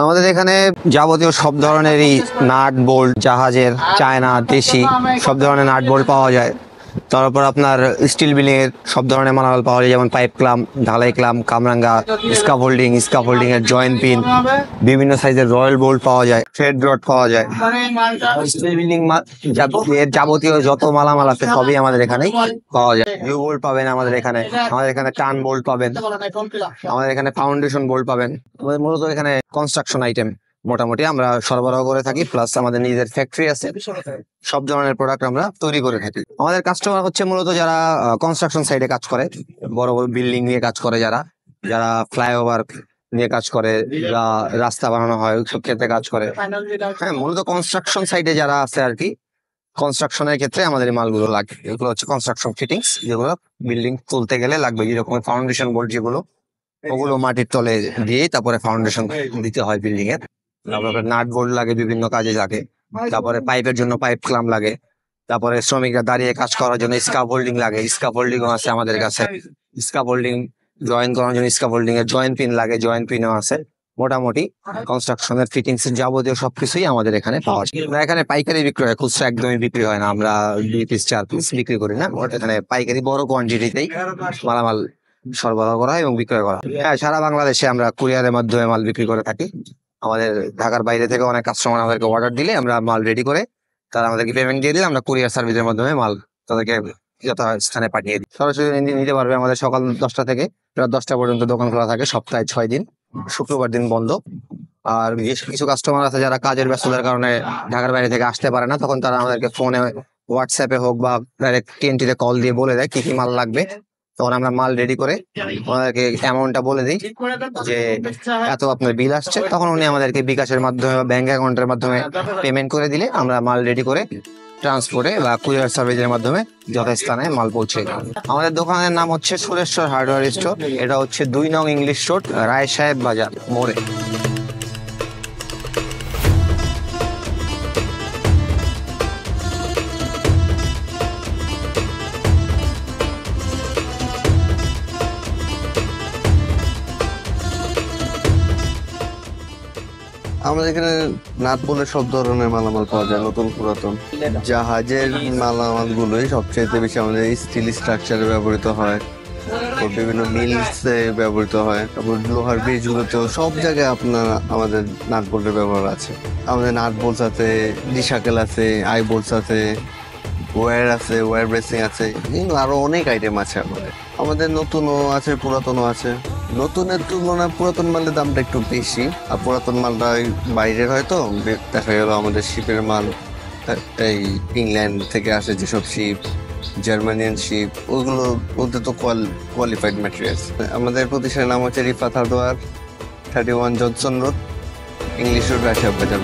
আমাদের এখানে যাবতীয় সব ধরনেরই নাট বোল্ট, জাহাজের, চায়না, দেশি সব ধরনের নাট বোল্ট পাওয়া যায়। তারপর আপনার স্টিল বিল্ডিং এর সব ধরনের মালামাল পাওয়া যায়, যেমন পাইপ ক্লাম, ঢালাই ক্লাম, কামরাঙ্গা, স্কাফোল্ডিং এর জয়েন্ট পিন, বিভিন্ন সাইজের রয়্যাল বোল্ট পাওয়া যায়, থ্রেড রড পাওয়া যায়। স্টিল বিল্ডিং এর যাবতীয় যত মালামাল আছে সবই আমাদের এখানে পাওয়া যায়। ইউ বোল্ট পাবেন আমাদের এখানে টান বোল্ট পাবেন, আমাদের এখানে ফাউন্ডেশন বোল্ট পাবেন। আমাদের মূলত এখানে কনস্ট্রাকশন আইটেম মোটামুটি আমরা সরবরাহ করে থাকি, প্লাস আমাদের নিজের ফ্যাক্টরি আছে, সব ধরনের প্রোডাক্ট আমরা তৈরি করে থাকি। আমাদের কাস্টমার হচ্ছে মূলত যারা কনস্ট্রাকশন সাইডে কাজ করে, বড় বড় বিল্ডিং নিয়ে কাজ করে, যারা ফ্লাইওভার নিয়ে কাজ করে, রাস্তা বানানো হয় ওইসব ক্ষেত্রে কাজ করে। হ্যাঁ, মূলত কনস্ট্রাকশন সাইডে যারা আছে আর কি, কনস্ট্রাকশনের ক্ষেত্রে আমাদের এই মালগুলো লাগে। এগুলো হচ্ছে কনস্ট্রাকশন ফিটিংস, যেগুলো বিল্ডিং তুলতে গেলে লাগবে, যেরকম ফাউন্ডেশন বোর্ড যেগুলো, ওগুলো মাটির তলে দিয়ে তারপরে ফাউন্ডেশন দিতে হয় বিল্ডিং এর। তারপরে নাট বোল্ট লাগে, বিভিন্ন কাজে লাগে। তারপরে পাইপের জন্য পাইপ ক্লাম লাগে। তারপরে শ্রমিকরা দাঁড়িয়ে কাজ করার জন্য স্কাফোল্ডিং লাগে, স্কাফোল্ডিংও আছে আমাদের কাছে। স্কাফোল্ডিং জয়েন করার জন্য স্কাফোল্ডিং এর জয়েন্ট পিন লাগে, জয়েন্ট পিনও আছে। মোটামুটি কনস্ট্রাকশনের ফিটিংস এর যাবতীয় সবকিছুই আমাদের এখানে পাওয়া যায়। আমরা এখানে পাইকারি বিক্রি হয়, খুচরা একদমই বিক্রি হয় না। আমরা 2 পিস 4 পিস বিক্রি করি না, এখানে পাইকারি বড় কোয়ান্টিটিতেই মালামাল সরবরাহ করা হয় এবং বিক্রয় করা হয়। হ্যাঁ, সারা বাংলাদেশে আমরা কুরিয়ারের মাধ্যমে মাল বিক্রি করে থাকি। আমাদের ঢাকার বাইরে থেকে অনেক কাস্টমার আমাদেরকে অর্ডার দিলে আমরা মাল রেডি করে তারা আমাদেরকে পেমেন্ট দিয়ে দিলে আমরা কুরিয়ার সার্ভিসের মাধ্যমে মাল তাদেরকে যথাস্থানে পাঠিয়ে দিই। সরাসরি নিতে পারবে। আমাদের সকাল 10টা থেকে রাত 10টা পর্যন্ত দোকান খোলা থাকে, সপ্তাহে 6 দিন, শুক্রবার দিন বন্ধ। আর কিছু কাস্টমার আছে যারা কাজের ব্যস্ততার কারণে ঢাকার বাইরে থেকে আসতে পারে না, তখন তারা আমাদেরকে ফোনে, হোয়াটসঅ্যাপে হোক বা ডাইরেক্ট টিএনটিতে কল দিয়ে বলে দেয় কি কি মাল লাগবে। তখন আমরা মাল রেডি করে ওনাদেরকে অ্যামাউন্টটা বলে দিই যে এত আপনার বিল আসছে, তখন উনি আমাদেরকে বিকাশের মাধ্যমে বা ব্যাংক অ্যাকাউন্টের মাধ্যমে পেমেন্ট করে দিলে আমরা মাল রেডি করে ট্রান্সপোর্টে বা কুরিয়ার সার্ভিসের মাধ্যমে যথাস্থানে মাল পৌঁছে দিই। আমাদের দোকানের নাম হচ্ছে সুরেশ্বর হার্ডওয়্যার স্টোর। এটা হচ্ছে 2 নং ইংলিশ রোড, রায় সাহেব বাজার মোড়ে। আমাদের এখানে নাট বলে সব ধরনের মালামাল পাওয়া যায়, নতুন পুরাতন। জাহাজের মালামাল গুলোই সবচেয়ে বেশি আমাদের স্টিল স্ট্রাকচারে ব্যবহৃত হয়, বিভিন্ন মিলসে ব্যবহৃত হয়। তারপর লোহার ব্রিজ গুলোতেও সব জায়গায় আপনার আমাদের নাট বোল্টের ব্যবহার আছে। আমাদের নাট বোল্ট আছে, ডিশাকেল আছে, আই বোল্টস আছে, ওয়্যার আছে, ওয়্যার ব্রেসিং আছে, আরো অনেক আইটেম আছে। আমাদের নতুনও আছে, পুরাতনও আছে। নতুনের তুলনায় পুরাতন মালের দামটা একটু বেশি, আর পুরাতন মালটা বাইরের হয়তো দেখা গেল আমাদের শিপের মাল এই ইংল্যান্ড থেকে আসে, যেসব শিপ, জার্মানিয়ান শিপ, ওগুলো বলতে তো কোয়ালিফাইড ম্যাটেরিয়ালস। আমাদের প্রতিষ্ঠানের নাম হচ্ছে Rifat hardware, 31 Johnson road, English road, Rajshahi বাজার।